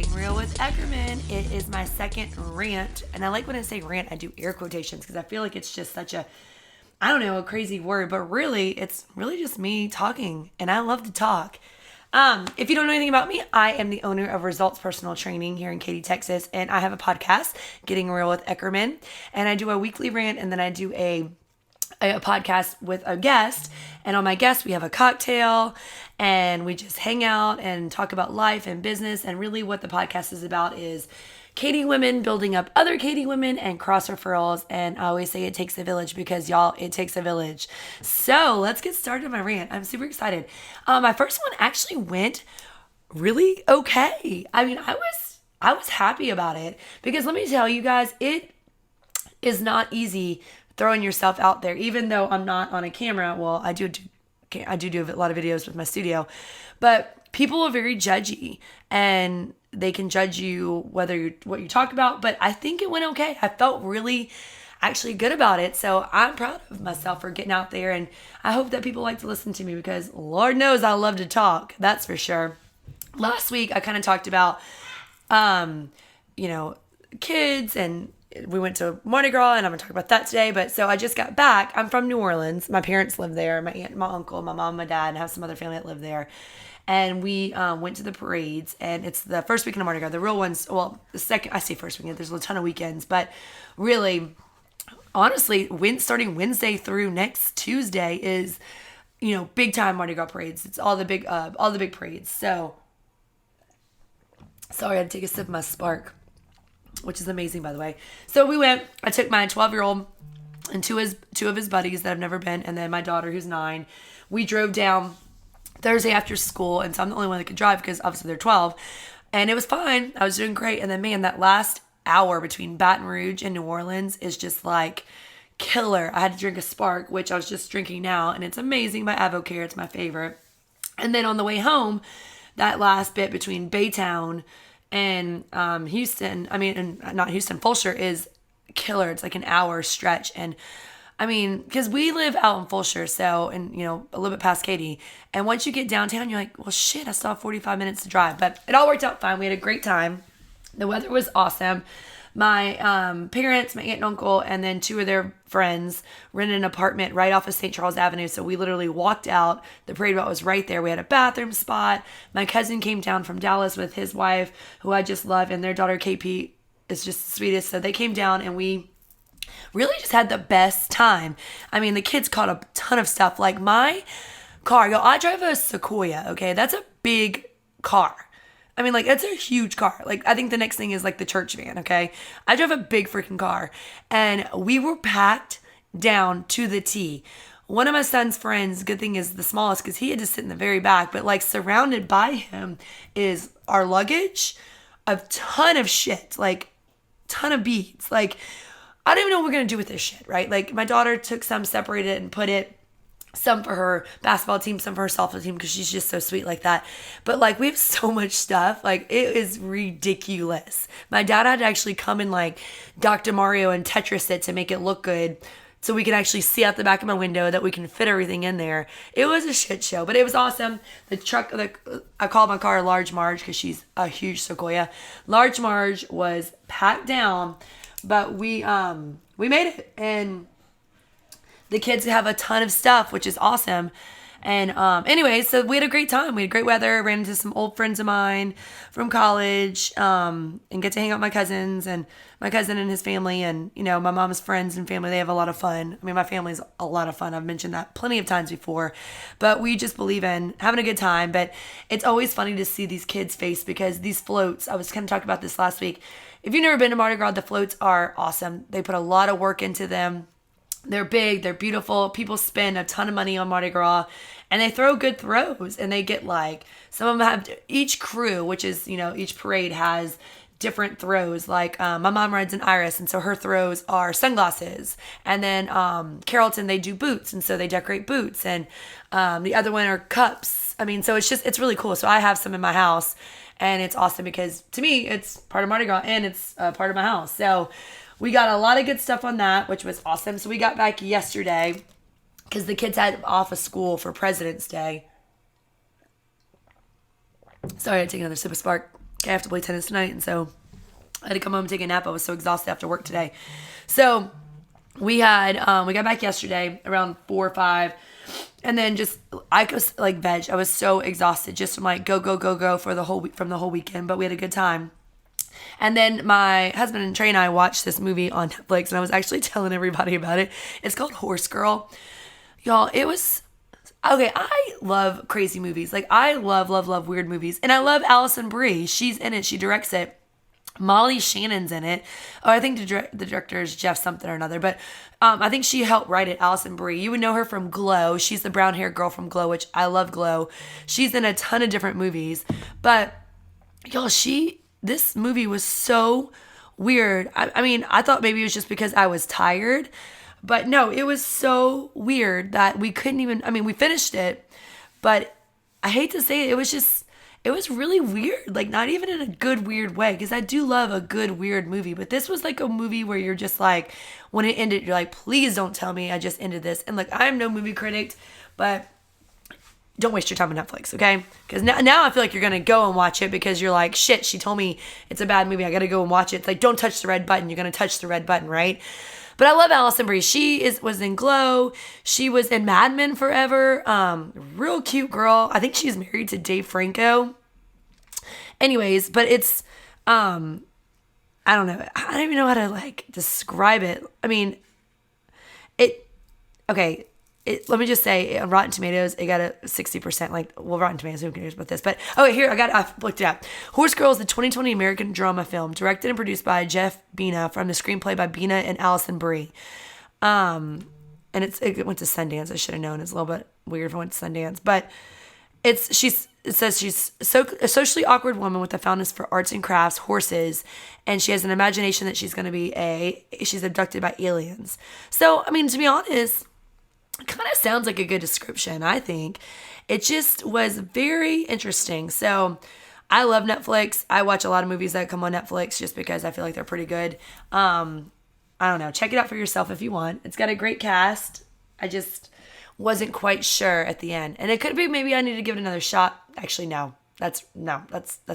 Getting Real with Eckerman. It is my second rant. And I like when I say rant, I do air quotations because I feel like it's just such a, I don't know, a crazy word. But really, it's really just me talking. And I love to talk. If you don't know anything about me, I am the owner of Results Personal Training here in Katy, Texas. And I have a podcast, Getting Real with Eckerman. And I do a weekly rant and then I do a podcast with a guest, and on my guest we have a cocktail and we just hang out and talk about life and business. And really what the podcast is about is Katy women building up other Katy women and cross referrals. And I always say it takes a village because y'all, it takes a village. So let's get started on my rant. I'm super excited. My first one actually went really okay. I mean, I was happy about it because let me tell you guys, it is not easy throwing yourself out there, even though I'm not on a camera. Well, I do a lot of videos with my studio, but people are very judgy and they can judge you what you talk about. But I think it went okay. I felt really actually good about it. So I'm proud of myself for getting out there. And I hope that people like to listen to me because Lord knows I love to talk. That's for sure. Last week, I kind of talked about, kids, and we went to Mardi Gras, and I'm going to talk about that today. But so I just got back. I'm from New Orleans. My parents live there. My aunt, my uncle, my mom, my dad, and I have some other family that live there. And we went to the parades, and it's the first weekend of Mardi Gras. The real ones, well, the second, I say first weekend, there's a ton of weekends. But really, honestly, starting Wednesday through next Tuesday is, big time Mardi Gras parades. It's all the big parades. So, sorry, I had to take a sip of my Spark, which is amazing, by the way. So we went. I took my 12-year-old and two of his buddies that I've never been, and then my daughter who's 9. We drove down Thursday after school, and so I'm the only one that could drive because obviously they're 12, and it was fine. I was doing great, and then man, that last hour between Baton Rouge and New Orleans is just like killer. I had to drink a Spark, which I was just drinking now, and it's amazing. My Avocare, it's my favorite. And then on the way home, that last bit between Baytown and Fulshear is killer. It's like an hour stretch. And I mean, because we live out in Fulshear, so, and a little bit past Katy. And once you get downtown, you're like, well, shit, I still have 45 minutes to drive. But it all worked out fine. We had a great time. The weather was awesome. My parents, my aunt and uncle, and then 2 of their friends rented an apartment right off of St. Charles Avenue. So we literally walked out. The parade route was right there. We had a bathroom spot. My cousin came down from Dallas with his wife, who I just love, and their daughter KP is just the sweetest. So they came down and we really just had the best time. I mean, the kids caught a ton of stuff. Like my car, I drive a Sequoia, okay? That's a big car. I mean, like, it's a huge car. Like, I think the next thing is, like, the church van, okay? I drive a big freaking car. And we were packed down to the T. One of my son's friends, good thing is the smallest, because he had to sit in the very back. But, like, surrounded by him is our luggage, a ton of shit, like, ton of beads. Like, I don't even know what we're going to do with this shit, right? Like, my daughter took some, separated it, and put it, some for her basketball team, some for her softball team, because she's just so sweet like that. But like, we have so much stuff. Like, it is ridiculous. My dad had to actually come and like Dr. Mario and Tetris it to make it look good, so we can actually see out the back of my window that we can fit everything in there. It was a shit show, but it was awesome. The truck, I called my car Large Marge because she's a huge Sequoia. Large Marge was packed down, but we made it. And the kids have a ton of stuff, which is awesome. And anyway, so we had a great time. We had great weather. Ran into some old friends of mine from college, and get to hang out with my cousins and my cousin and his family, and my mom's friends and family. They have a lot of fun. I mean, my family's a lot of fun. I've mentioned that plenty of times before, but we just believe in having a good time. But it's always funny to see these kids' face, because these floats, I was kind of talking about this last week. If you've never been to Mardi Gras, the floats are awesome. They put a lot of work into them. They're big, they're beautiful. People spend a ton of money on Mardi Gras, and they throw good throws, and they get like, some of them have, each crew, which is, each parade has different throws. Like my mom rides an Iris, and so her throws are sunglasses. And then Carrollton, they do boots, and so they decorate boots. And the other one are cups. I mean, so it's really cool. So I have some in my house, and it's awesome because to me, it's part of Mardi Gras and it's part of my house. So we got a lot of good stuff on that, which was awesome. So we got back yesterday because the kids had off of school for President's Day. Sorry, I had to take another sip of Spark. I have to play tennis tonight, and so I had to come home and take a nap. I was so exhausted after work today. So we got back yesterday around 4 or 5. And then I was like veg. I was so exhausted just from like go for the whole week, from the whole weekend. But we had a good time. And then my husband and Trey and I watched this movie on Netflix, and I was actually telling everybody about it. It's called Horse Girl. Y'all, it was okay. I love crazy movies. Like I love weird movies, and I love Alison Brie. She's in it. She directs it. Molly Shannon's in it. Oh, I think the director is Jeff something or another. But I think she helped write it, Alison Brie. You would know her from Glow. She's the brown hair girl from Glow, which I love Glow. She's in a ton of different movies. But y'all, this movie was so weird. I mean, I thought maybe it was just because I was tired. But no, it was so weird that we couldn't even, I mean, we finished it. But I hate to say it, it was really weird, like not even in a good weird way, because I do love a good weird movie, but this was like a movie where you're just like, when it ended, you're like, please don't tell me I just ended this. And like, I'm no movie critic, but don't waste your time on Netflix, okay? Because now I feel like you're going to go and watch it because you're like, shit, she told me it's a bad movie, I got to go and watch it. It's like, don't touch the red button, you're going to touch the red button, right? But I love Alison Brie. She was in Glow. She was in Mad Men forever. Real cute girl. I think she's married to Dave Franco. Anyways, but it's, I don't know. I don't even know how to like describe it. I mean, let me just say on Rotten Tomatoes, it got a 60%, like, well, Rotten Tomatoes, who cares about this? But, here, I looked it up. Horse Girl is the 2020 American drama film, directed and produced by Jeff Bina, from the screenplay by Bina and Alison Brie. And it went to Sundance. I should have known. It's a little bit weird if it went to Sundance. But it says she's a socially awkward woman with a fondness for arts and crafts, horses, and she has an imagination that she's going to be she's abducted by aliens. So, I mean, to be honest, it kind of sounds like a good description, I think. It just was very interesting. So, I love Netflix. I watch a lot of movies that come on Netflix just because I feel like they're pretty good. I don't know. Check it out for yourself if you want. It's got a great cast. I just wasn't quite sure at the end. And it could be maybe I need to give it another shot. Actually, no. That's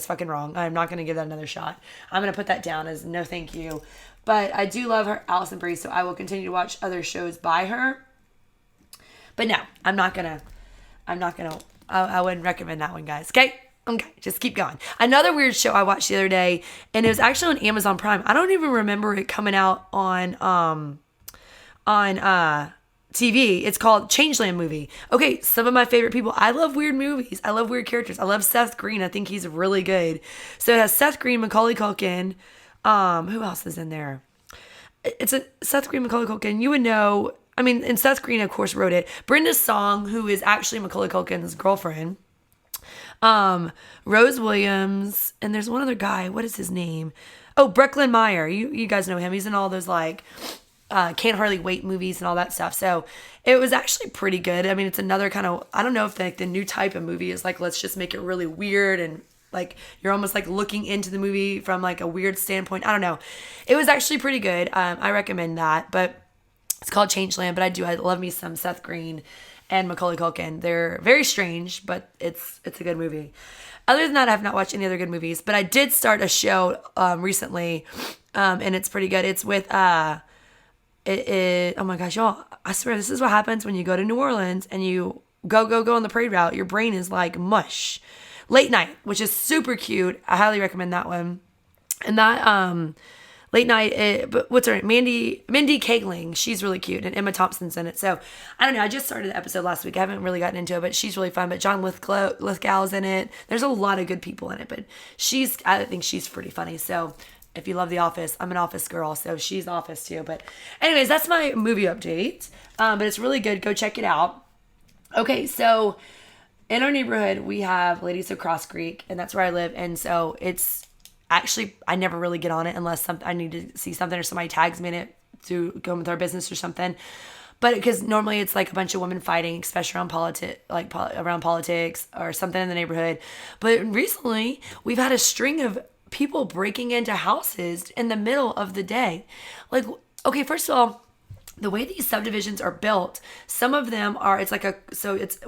fucking wrong. I'm not going to give that another shot. I'm going to put that down as no thank you. But I do love her, Alison Brie, so I will continue to watch other shows by her. But no, I wouldn't recommend that one, guys. Okay, just keep going. Another weird show I watched the other day, and it was actually on Amazon Prime. I don't even remember it coming out on TV. It's called Changeland Movie. Okay, some of my favorite people. I love weird movies. I love weird characters. I love Seth Green. I think he's really good. So it has Seth Green, Macaulay Culkin. Who else is in there? It's a Seth Green, Macaulay Culkin. You would know. I mean, and Seth Green, of course, wrote it. Brenda Song, who is actually Macaulay Culkin's girlfriend. Rose Williams, and there's one other guy. What is his name? Oh, Brecklin Meyer. You guys know him. He's in all those like Can't Hardly Wait movies and all that stuff. So it was actually pretty good. I mean, it's another kind of, I don't know if the new type of movie is like, let's just make it really weird and like you're almost like looking into the movie from like a weird standpoint. I don't know. It was actually pretty good. I recommend that, but it's called Changeland. But I love me some Seth Green and Macaulay Culkin. They're very strange, but it's a good movie. Other than that, I have not watched any other good movies, but I did start a show recently, and it's pretty good. It's with oh my gosh, y'all! I swear this is what happens when you go to New Orleans and you go on the parade route. Your brain is like mush. Late Night, which is super cute. I highly recommend that one. And that Late Night, but what's her name? Mindy Kaling. She's really cute, and Emma Thompson's in it. So I don't know. I just started the episode last week. I haven't really gotten into it, but she's really fun. But John Lithgow's in it. There's a lot of good people in it, but I think she's pretty funny. So if you love The Office, I'm an Office girl, so she's Office too. But anyways, that's my movie update. But it's really good. Go check it out. Okay, so in our neighborhood, we have Ladies of Cross Creek, and that's where I live. And so it's actually, I never really get on it unless I need to see something or somebody tags me in it to go with our business or something. But because normally it's like a bunch of women fighting, especially around politics or something in the neighborhood. But recently, we've had a string of people breaking into houses in the middle of the day. Like, okay, first of all, the way these subdivisions are built, some of them are, it's like it's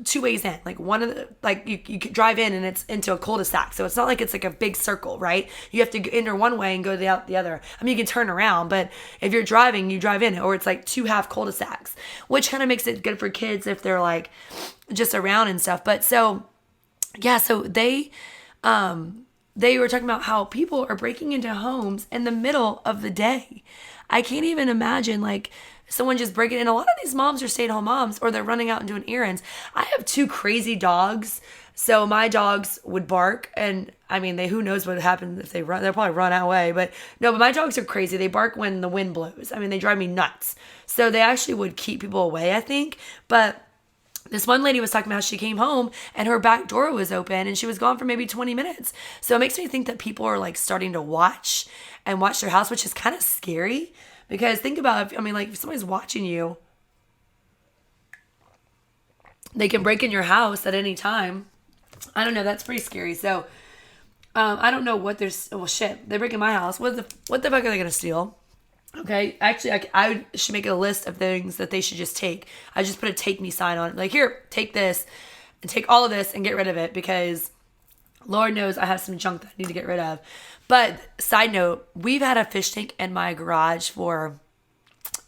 two ways in, like one of the, like you could drive in and it's into a cul-de-sac. So it's not like it's like a big circle, right? You have to enter one way and go the other. I mean, you can turn around, but if you're driving, you drive in, or it's like two half cul-de-sacs, which kind of makes it good for kids if they're like just around and stuff. But so, yeah, so they were talking about how people are breaking into homes in the middle of the day. I can't even imagine like someone just breaking in. A lot of these moms are stay-at-home moms, or they're running out and doing errands. I have two crazy dogs. So my dogs would bark, and I mean, who knows what would happen if they run. They'll probably run away. But no, but my dogs are crazy. They bark when the wind blows. I mean, they drive me nuts. So they actually would keep people away, I think. But this one lady was talking about how she came home and her back door was open and she was gone for maybe 20 minutes. So it makes me think that people are like starting to watch their house, which is kind of scary, because think about it. I mean, like if somebody's watching you, they can break in your house at any time. I don't know. That's pretty scary. So I don't know what well, shit, they break in my house. What the fuck are they going to steal? Okay, actually, I should make a list of things that they should just take. I just put a take me sign on it. Like, here, take this and take all of this and get rid of it, because Lord knows I have some junk that I need to get rid of. But side note, we've had a fish tank in my garage for,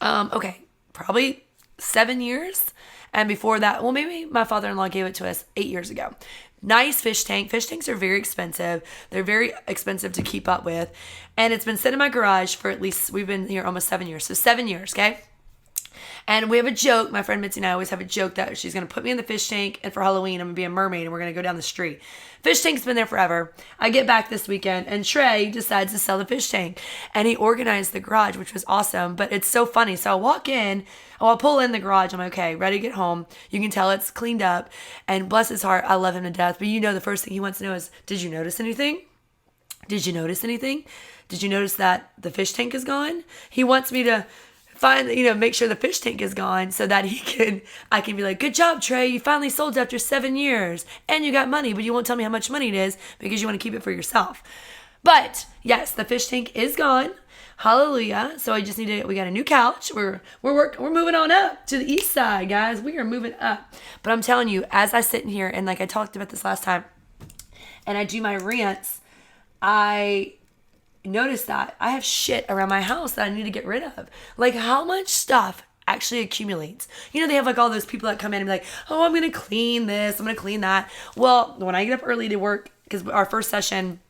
probably 7 years. And before that, well, maybe my father-in-law gave it to us 8 years ago. Nice fish tank. Fish tanks are very expensive. They're very expensive to keep up with. And it's been sitting in my garage for at least, we've been here almost 7 years. So 7 years, okay? And we have a joke. My friend Mitzi and I always have a joke that she's going to put me in the fish tank, and for Halloween, I'm going to be a mermaid and we're going to go down the street. Fish tank's been there forever. I get back this weekend and Trey decides to sell the fish tank. And he organized the garage, which was awesome. But it's so funny. So I'll walk in, I'll pull in the garage. I'm like, okay, ready to get home. You can tell it's cleaned up. And bless his heart, I love him to death. But the first thing he wants to know is, did you notice anything? Did you notice anything? Did you notice that the fish tank is gone? He wants me to make sure the fish tank is gone so that I can be like, good job, Trey. You finally sold it after 7 years and you got money, but you won't tell me how much money it is because you want to keep it for yourself. But yes, the fish tank is gone. Hallelujah. So I just we got a new couch. We're moving on up to the east side, guys. We are moving up. But I'm telling you, as I sit in here and like I talked about this last time and I do my rants, I notice that I have shit around my house that I need to get rid of. Like, how much stuff actually accumulates? They have like all those people that come in and be like, oh, I'm going to clean this, I'm going to clean that. Well, when I get up early to work, because our first session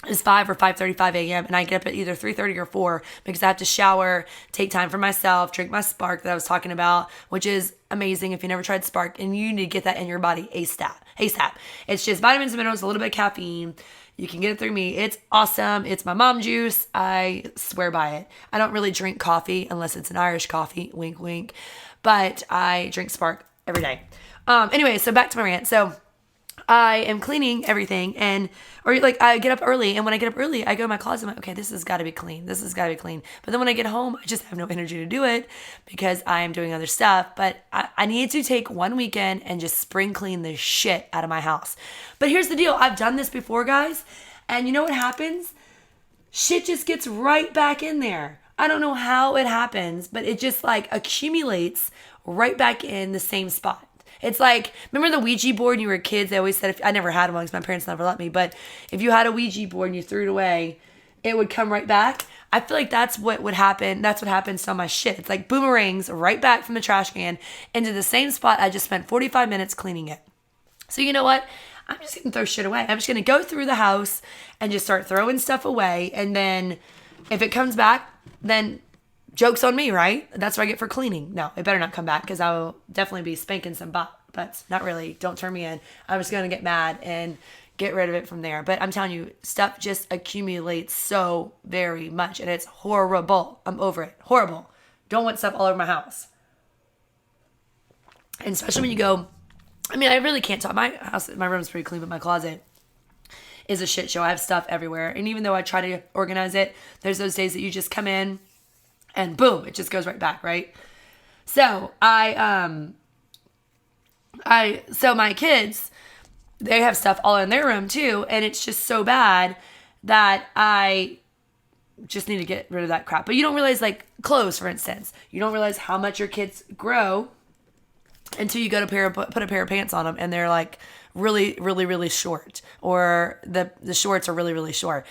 is 5 or 5:35 a.m. and I get up at either 3:30 or 4 because I have to shower, take time for myself, drink my Spark that I was talking about, which is amazing if you never tried Spark, and you need to get that in your body ASAP. It's just vitamins and minerals, a little bit of caffeine. You can get it through me. It's awesome. It's my mom juice. I swear by it. I don't really drink coffee unless it's an Irish coffee. Wink, wink. But I drink Spark every day. Anyway, so back to my rant. So I am cleaning everything, or like I get up early, and when I get up early, I go in my closet. I'm like, okay, this has got to be clean. This has got to be clean. But then when I get home, I just have no energy to do it because I am doing other stuff. But I need to take one weekend and just spring clean the shit out of my house. But here's the deal. I've done this before, guys. And you know what happens? Shit just gets right back in there. I don't know how it happens, but it just like accumulates right back in the same spot. It's like, remember the Ouija board when you were kids? They always said, I never had one because my parents never let me, but if you had a Ouija board and you threw it away, it would come right back. I feel like that's what would happen. That's what happens to all my shit. It's like boomerangs right back from the trash can into the same spot I just spent 45 minutes cleaning it. So you know what? I'm just going to throw shit away. I'm just going to go through the house and just start throwing stuff away. And then if it comes back, then joke's on me, right? That's what I get for cleaning. No, it better not come back because I will definitely be spanking some butts. Not really. Don't turn me in. I'm just going to get mad and get rid of it from there. But I'm telling you, stuff just accumulates so very much. And it's horrible. I'm over it. Horrible. Don't want stuff all over my house. And especially when you go, I mean, I really can't talk. My house, my room's pretty clean, but my closet is a shit show. I have stuff everywhere. And even though I try to organize it, there's those days that you just come in and boom, it just goes right back, right? So so my kids, they have stuff all in their room too, and it's just so bad that I just need to get rid of that crap. But you don't realize, like clothes, for instance, you don't realize how much your kids grow until you go to put a pair of pants on them and they're like really, really, really short, or the shorts are really, really short.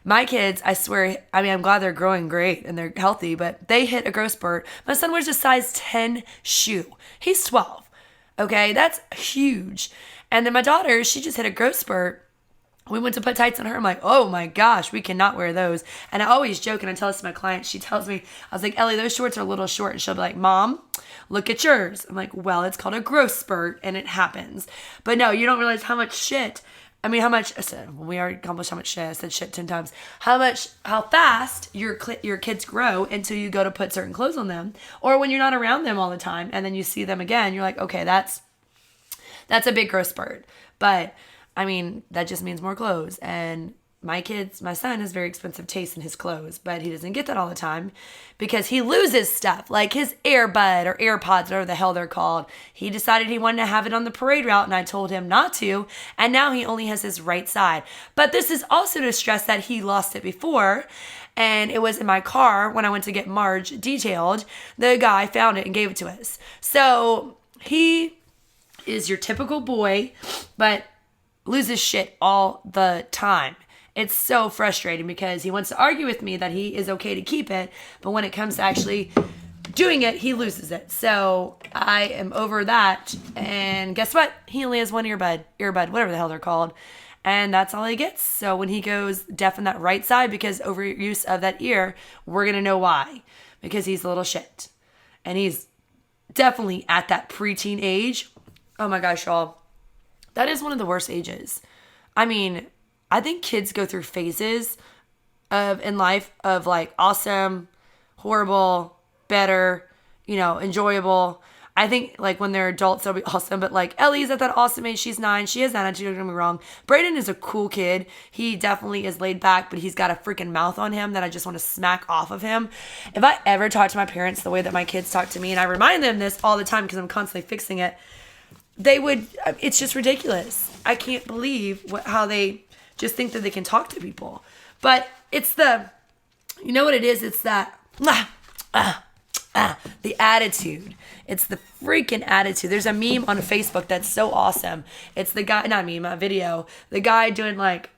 My kids, I swear, I mean, I'm glad they're growing great and they're healthy, but they hit a growth spurt. My son wears a size 10 shoe. He's 12. Okay, that's huge. And then my daughter, she just hit a growth spurt. We went to put tights on her. I'm like, oh my gosh, we cannot wear those. And I always joke, and I tell this to my clients. She tells me, I was like, Ellie, those shorts are a little short. And she'll be like, Mom, look at yours. I'm like, well, it's called a growth spurt, and it happens. But no, you don't realize how much shit. I mean, how much, we already accomplished how much shit. I said shit 10 times. How fast your kids grow until you go to put certain clothes on them. Or when you're not around them all the time, and then you see them again, you're like, okay, that's a big growth spurt. But I mean, that just means more clothes. And my son has very expensive taste in his clothes, but he doesn't get that all the time because he loses stuff like his earbud or AirPods, whatever the hell they're called. He decided he wanted to have it on the parade route, and I told him not to. And now he only has his right side. But this is also to stress that he lost it before. And it was in my car when I went to get Marge detailed. The guy found it and gave it to us. So he is your typical boy, but loses shit all the time. It's so frustrating because he wants to argue with me that he is okay to keep it, but when it comes to actually doing it, he loses it. So I am over that. And guess what? He only has one earbud, whatever the hell they're called. And that's all he gets. So when he goes deaf on that right side because overuse of that ear, we're going to know why. Because he's a little shit. And he's definitely at that preteen age. Oh my gosh, y'all. That is one of the worst ages. I mean, I think kids go through phases in life of like awesome, horrible, better, enjoyable. I think like when they're adults, they'll be awesome. But like Ellie's at that awesome age. She's 9. She has that attitude. Don't get me wrong. Brayden is a cool kid. He definitely is laid back, but he's got a freaking mouth on him that I just want to smack off of him. If I ever talk to my parents the way that my kids talk to me, and I remind them this all the time because I'm constantly fixing it, it's just ridiculous. I can't believe how they just think that they can talk to people. But it's you know what it is? It's that, the attitude. It's the freaking attitude. There's a meme on Facebook that's so awesome. It's the guy, not a meme, a video. The guy doing like,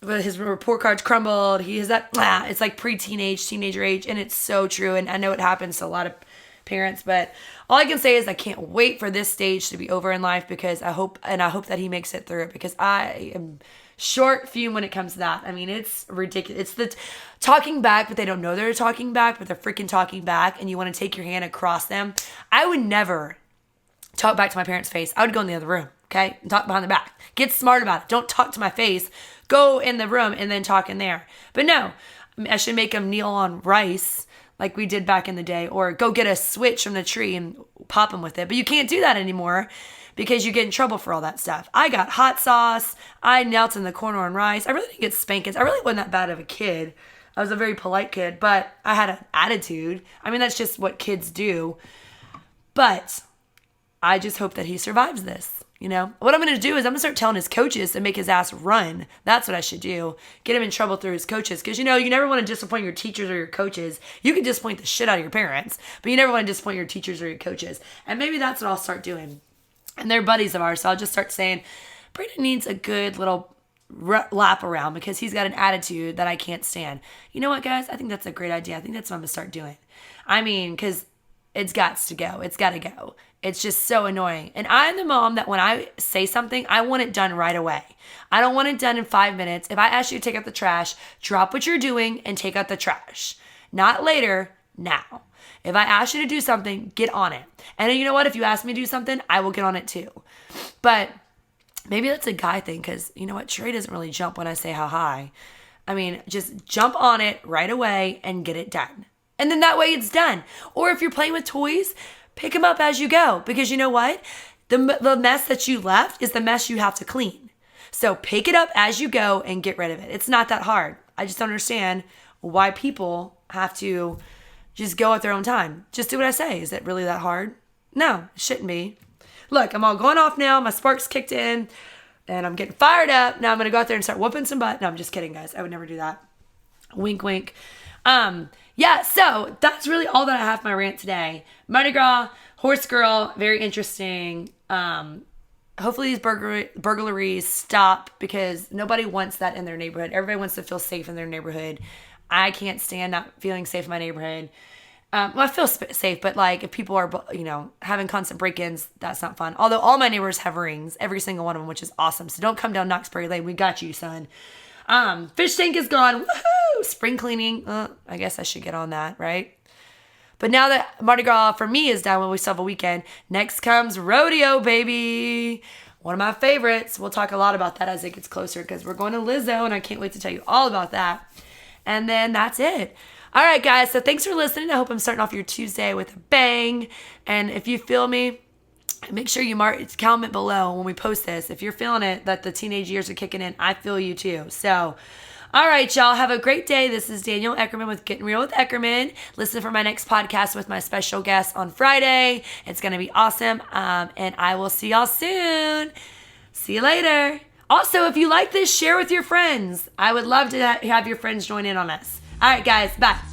his report card's crumbled. He has that, it's like teenager age. And it's so true. And I know it happens to a lot of parents, but all I can say is I can't wait for this stage to be over in life because I hope that he makes it through it because I am short fuse when it comes to that. I mean, it's ridiculous. It's the talking back, but they don't know they're talking back, but they're freaking talking back, and you want to take your hand across them. I would never talk back to my parents' face. I would go in the other room, okay, and talk behind their back. Get smart about it. Don't talk to my face. Go in the room and then talk in there. But no, I should make them kneel on rice like we did back in the day, or go get a switch from the tree and pop them with it. But you can't do that anymore because you get in trouble for all that stuff. I got hot sauce. I knelt in the corner on rice. I really didn't get spankings. I really wasn't that bad of a kid. I was a very polite kid, but I had an attitude. I mean, that's just what kids do. But I just hope that he survives this. What I'm going to do is I'm going to start telling his coaches to make his ass run. That's what I should do. Get him in trouble through his coaches. Because, you never want to disappoint your teachers or your coaches. You can disappoint the shit out of your parents, but you never want to disappoint your teachers or your coaches. And maybe that's what I'll start doing. And they're buddies of ours, so I'll just start saying, Brayden needs a good little lap around because he's got an attitude that I can't stand. You know what, guys? I think that's a great idea. I think that's what I'm going to start doing. I mean, because it's got to go. It's got to go. It's just so annoying. And I'm the mom that when I say something, I want it done right away. I don't want it done in 5 minutes. If I ask you to take out the trash, drop what you're doing and take out the trash. Not later, now. If I ask you to do something, get on it. And you know what? If you ask me to do something, I will get on it too. But maybe that's a guy thing because you know what? Trey doesn't really jump when I say how high. I mean, just jump on it right away and get it done. And then that way it's done. Or if you're playing with toys, pick them up as you go. Because you know what? The mess that you left is the mess you have to clean. So pick it up as you go and get rid of it. It's not that hard. I just don't understand why people have to just go at their own time. Just do what I say. Is it really that hard? No, it shouldn't be. Look, I'm all going off now. My sparks kicked in. And I'm getting fired up. Now I'm going to go out there and start whooping some butt. No, I'm just kidding, guys. I would never do that. Wink, wink. Yeah, so that's really all that I have for my rant today. Mardi Gras, horse girl, very interesting. Hopefully these burglaries stop because nobody wants that in their neighborhood. Everybody wants to feel safe in their neighborhood. I can't stand not feeling safe in my neighborhood. Well, I feel safe, but like if people are, having constant break-ins, that's not fun. Although all my neighbors have rings, every single one of them, which is awesome. So don't come down Knoxbury Lane. We got you, son. Fish tank is gone. Woohoo! Spring cleaning. I guess I should get on that, right? But now that Mardi Gras for me is done, when we still have a weekend, next comes rodeo, baby. One of my favorites. We'll talk a lot about that as it gets closer because we're going to Lizzo, and I can't wait to tell you all about that. And then that's it. All right, guys. So thanks for listening. I hope I'm starting off your Tuesday with a bang. And if you feel me, make sure you comment below when we post this. If you're feeling it, that the teenage years are kicking in, I feel you too. So, all right, y'all. Have a great day. This is Danielle Eckerman with Getting Real with Eckerman. Listen for my next podcast with my special guest on Friday. It's going to be awesome. And I will see y'all soon. See you later. Also, if you like this, share with your friends. I would love to have your friends join in on us. All right, guys. Bye.